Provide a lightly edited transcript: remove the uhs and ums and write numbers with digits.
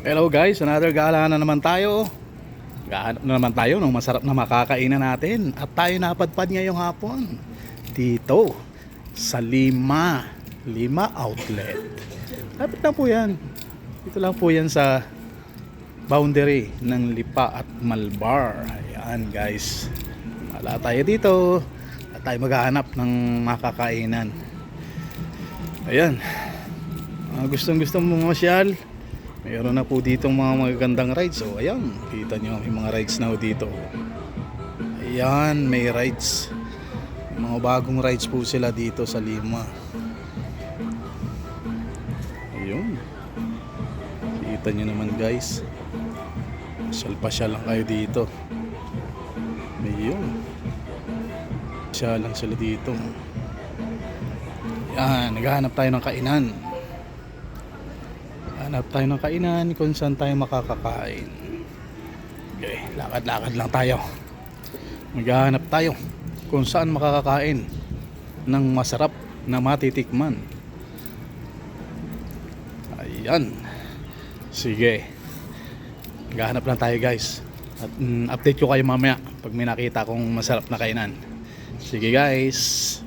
Hello guys, another gala na naman tayo. Gahanap na naman tayo ng masarap na makakainan natin. At tayo napadpad ngayong hapon dito sa Lima Outlet. Lapit lang po yan. Dito lang po yan sa boundary ng Lipa at Malbar. Ayan guys, wala tayo dito at tayo maghahanap ng makakainan. Ayan, gustong mong masyal, mayroon na po dito mga magagandang rides. So ayan, kita nyo may mga rides na po dito. Ayan, may rides, mga bagong rides po sila dito sa Lima. Ayun, kita nyo naman guys, pasyal lang kayo dito. Ayun, pasyal lang sila dito. Ayan, naghahanap tayo ng kainan. Hanap tayo ng kainan kung saan tayo makakakain. Okay, lakad-lakad lang tayo. Maghahanap tayo kung saan makakakain ng masarap na matitikman. Ayan. Sige, maghahanap lang tayo guys. At update ko kayo mamaya pag may nakita kong masarap na kainan. Sige guys.